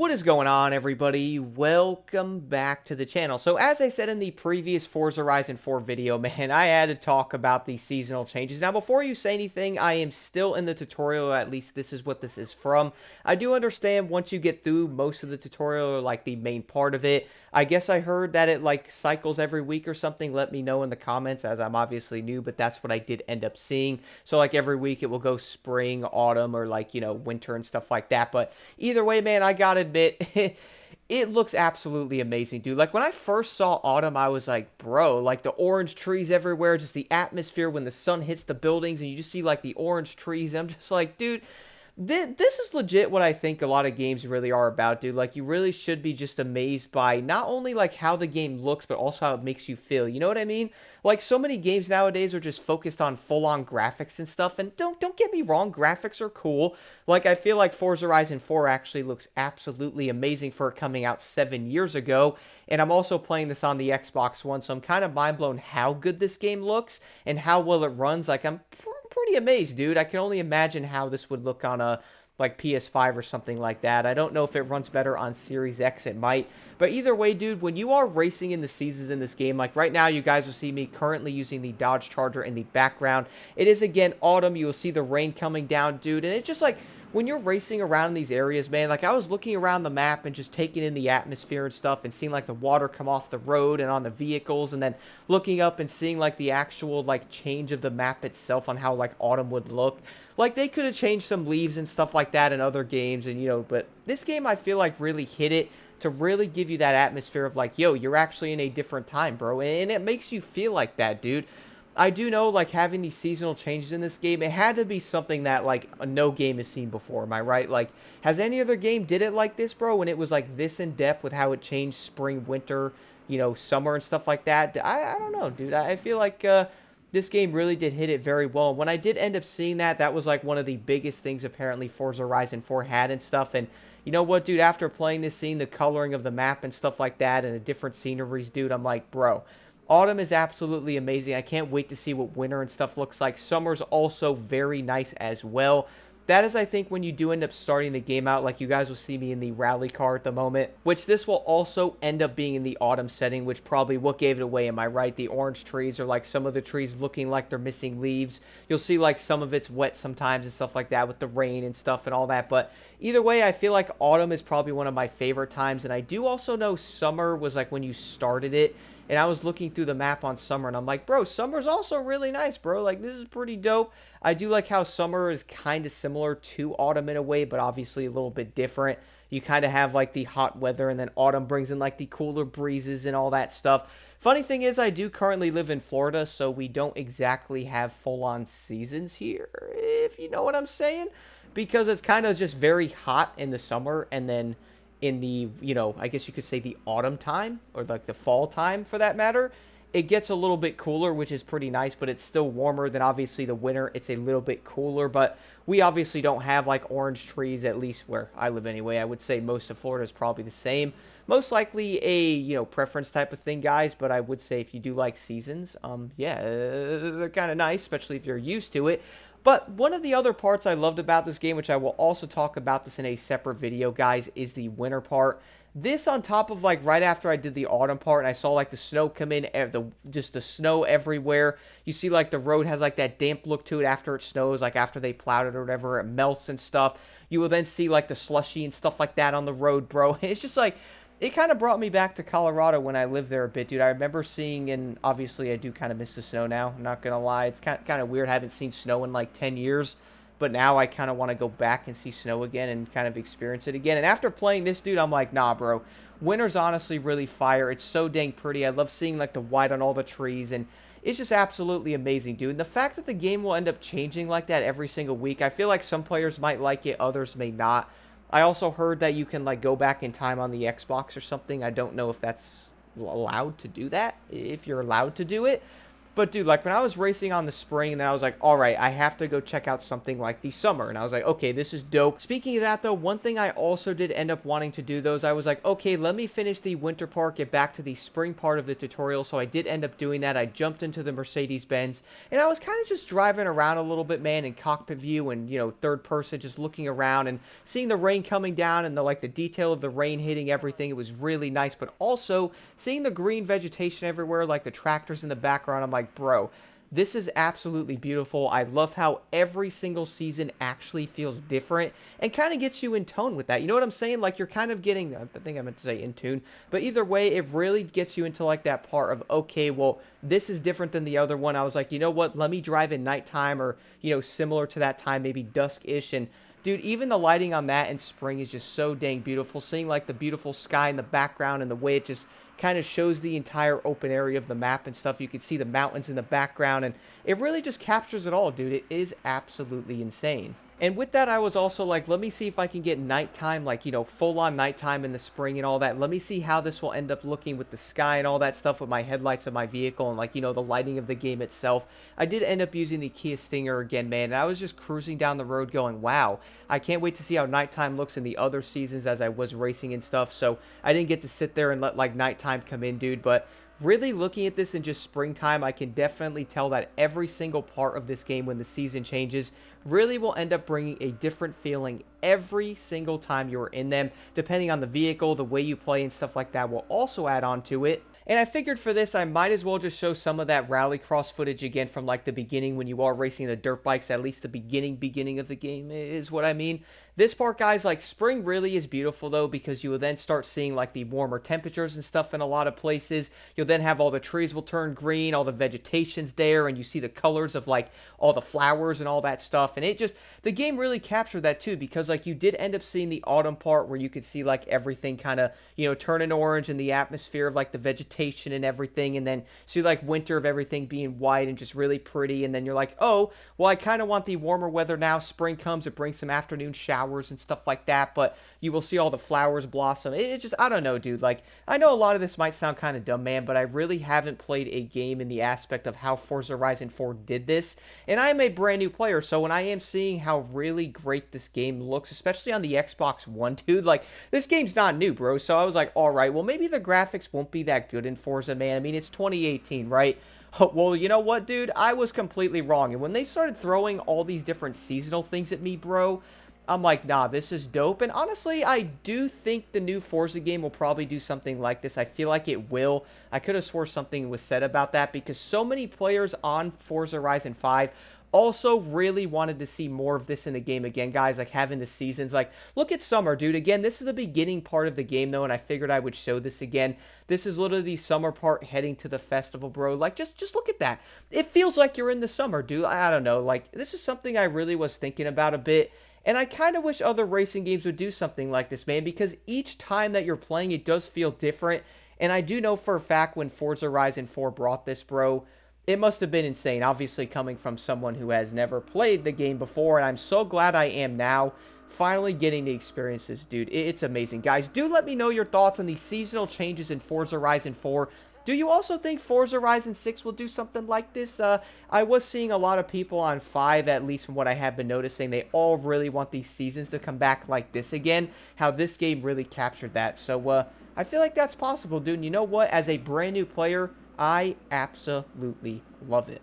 What is going on, everybody? Welcome back to the channel. So as I said in the previous Forza Horizon 4 video, man, I had to talk about the seasonal changes. Now, before you say anything, I am still in the tutorial, or at least this is what this is from. I do understand once you get through most of the tutorial, or like the main part of it, I guess I heard that it like cycles every week or something. Let me know in the comments, as I'm obviously new, but that's what I did end up seeing. So like every week it will go spring, autumn, or like, winter and stuff like that. But either way, man, I gotta admit, it looks absolutely amazing, dude. Like, when I first saw Autumn, I was like, bro, like, the orange trees everywhere, just the atmosphere when the sun hits the buildings, and you just see, like, the orange trees. I'm just like, dude, this is legit what I think a lot of games really are about, dude. Like, you really should be just amazed by not only, like, how the game looks, but also how it makes you feel. You know what I mean? Like, so many games nowadays are just focused on full-on graphics and stuff, and don't get me wrong, graphics are cool. Like, I feel like Forza Horizon 4 actually looks absolutely amazing for it coming out 7 years ago, and I'm also playing this on the Xbox One, so I'm kind of mind-blown how good this game looks and how well it runs. Like, I'm pretty amazed, dude. I can only imagine how this would look on a like PS5 or something like that. I don't know if it runs better on Series X. It might. But either way, dude, when you are racing in the seasons in this game, like right now, you guys will see me currently using the Dodge Charger in the background. It is, again, autumn. You will see the rain coming down, dude. And it's just like, when you're racing around these areas, man, like I was looking around the map and just taking in the atmosphere and stuff and seeing like the water come off the road and on the vehicles, and then looking up and seeing like the actual like change of the map itself on how like autumn would look. Like, they could have changed some leaves and stuff like that in other games, and but this game I feel like really hit it to really give you that atmosphere of like, yo, you're actually in a different time, bro, and it makes you feel like that, dude. I do know, like, having these seasonal changes in this game, it had to be something that, like, no game has seen before, am I right? Like, has any other game did it like this, bro, when it was, like, this in-depth with how it changed spring, winter, summer and stuff like that? I don't know, dude. I feel like, this game really did hit it very well. When I did end up seeing that, that was, like, one of the biggest things, apparently, Forza Horizon 4 had and stuff, and you know what, dude? After playing this scene, the coloring of the map and stuff like that, and the different sceneries, dude, I'm like, bro, autumn is absolutely amazing. I can't wait to see what winter and stuff looks like. Summer's also very nice as well. That is, I think, when you do end up starting the game out, like you guys will see me in the rally car at the moment, which this will also end up being in the autumn setting, which probably what gave it away, am I right? The orange trees are like some of the trees looking like they're missing leaves. You'll see like some of it's wet sometimes and stuff like that with the rain and stuff and all that, but either way, I feel like autumn is probably one of my favorite times, and I do also know summer was like when you started it, and I was looking through the map on summer, and I'm like, bro, summer's also really nice, bro. Like, this is pretty dope. I do like how summer is kind of similar to autumn in a way, but obviously a little bit different. You kind of have, like, the hot weather, and then autumn brings in, like, the cooler breezes and all that stuff. Funny thing is, I do currently live in Florida, so we don't exactly have full-on seasons here, if you know what I'm saying. Because it's kind of just very hot in the summer, and then in the, I guess you could say the autumn time, or like the fall time for that matter, it gets a little bit cooler, which is pretty nice, but it's still warmer than obviously the winter. It's a little bit cooler, but we obviously don't have like orange trees, at least where I live anyway. I would say most of Florida is probably the same. Most likely a, preference type of thing, guys, but I would say if you do like seasons, yeah, they're kind of nice, especially if you're used to it. But one of the other parts I loved about this game, which I will also talk about this in a separate video, guys, is the winter part. This on top of like right after I did the autumn part and I saw like the snow come in, just the snow everywhere. You see like the road has like that damp look to it after it snows, like after they plowed it or whatever, it melts and stuff. You will then see like the slushy and stuff like that on the road, bro. It's just like, it kind of brought me back to Colorado when I lived there a bit, dude. I remember seeing, and obviously I do kind of miss the snow now. I'm not gonna lie, it's kind of weird. I haven't seen snow in like 10 years, but now I kind of want to go back and see snow again and kind of experience it again. And after playing this, dude, I'm like, nah, bro. Winter's honestly really fire. It's so dang pretty. I love seeing like the white on all the trees, and it's just absolutely amazing, dude. And the fact that the game will end up changing like that every single week, I feel like some players might like it, others may not. I also heard that you can like go back in time on the Xbox or something. I don't know if that's allowed to do that, if you're allowed to do it. But dude, like when I was racing on the spring, and then I was like, all right, I have to go check out something like the summer. And I was like, okay, this is dope. Speaking of that though, one thing I also did end up wanting to do though is I was like, okay, let me finish the winter part, get back to the spring part of the tutorial. So I did end up doing that. I jumped into the Mercedes-Benz and I was kind of just driving around a little bit, man, in cockpit view and, third person, just looking around and seeing the rain coming down and the detail of the rain hitting everything. It was really nice, but also seeing the green vegetation everywhere, like the tractors in the background. I'm like, bro, this is absolutely beautiful. I love how every single season actually feels different and kind of gets you in tone with that. You know what I'm saying? Like you're kind of getting, I think I meant to say in tune, but either way, it really gets you into like that part of, okay, well, this is different than the other one. I was like, you know what? Let me drive in nighttime or, similar to that time, maybe dusk-ish. And dude, even the lighting on that in spring is just so dang beautiful. Seeing like the beautiful sky in the background and the way it just kind of shows the entire open area of the map and stuff. You can see the mountains in the background, and it really just captures it all, dude. It is absolutely insane. And with that, I was also like, let me see if I can get nighttime, like, full-on nighttime in the spring and all that. Let me see how this will end up looking with the sky and all that stuff with my headlights of my vehicle and, like, the lighting of the game itself. I did end up using the Kia Stinger again, man, and I was just cruising down the road going, wow, I can't wait to see how nighttime looks in the other seasons as I was racing and stuff. So I didn't get to sit there and let, like, nighttime come in, dude, but really looking at this in just springtime, I can definitely tell that every single part of this game when the season changes really will end up bringing a different feeling every single time you're in them, depending on the vehicle, the way you play and stuff like that will also add on to it. And I figured for this, I might as well just show some of that rallycross footage again from like the beginning when you are racing the dirt bikes, at least the beginning of the game is what I mean. This part, guys, like spring really is beautiful though, because you will then start seeing like the warmer temperatures and stuff in a lot of places. You'll then have all the trees will turn green, all the vegetation's there, and you see the colors of like all the flowers and all that stuff. And it just, the game really captured that too, because like you did end up seeing the autumn part where you could see like everything kind of, turning orange and the atmosphere of like the vegetation and everything. And then see like winter of everything being white and just really pretty. And then you're like, oh, well, I kind of want the warmer weather now. Spring comes, it brings some afternoon showers and stuff like that. But you will see all the flowers blossom. It just, I don't know, dude. Like, I know a lot of this might sound kind of dumb, man, but I really haven't played a game in the aspect of how Forza Horizon 4 did this. And I am a brand new player, so when I am seeing how really great this game looks, especially on the Xbox One, dude, like, this game's not new, bro. So I was like, all right, well, maybe the graphics won't be that good in Forza, man. I mean, it's 2018, right? Well, you know what, dude? I was completely wrong. And when they started throwing all these different seasonal things at me, bro, I'm like, nah, this is dope. And honestly, I do think the new Forza game will probably do something like this. I feel like it will. I could have swore something was said about that because so many players on Forza Horizon 5 also really wanted to see more of this in the game again, guys, like having the seasons. Like, look at summer, dude. Again, this is the beginning part of the game, though, and I figured I would show this again. This is literally the summer part heading to the festival, bro. Like, just look at that. It feels like you're in the summer, dude. I don't know. Like, this is something I really was thinking about a bit. And I kind of wish other racing games would do something like this, man, because each time that you're playing, it does feel different. And I do know for a fact when Forza Horizon 4 brought this, bro, it must have been insane, obviously coming from someone who has never played the game before, and I'm so glad I am now, finally getting the experiences, dude. It's amazing. Guys, do let me know your thoughts on the seasonal changes in Forza Horizon 4. Do you also think Forza Horizon 6 will do something like this? I was seeing a lot of people on 5, at least from what I have been noticing, they all really want these seasons to come back like this again, how this game really captured that. So, I feel like that's possible, dude. And you know what? As a brand new player, I absolutely love it.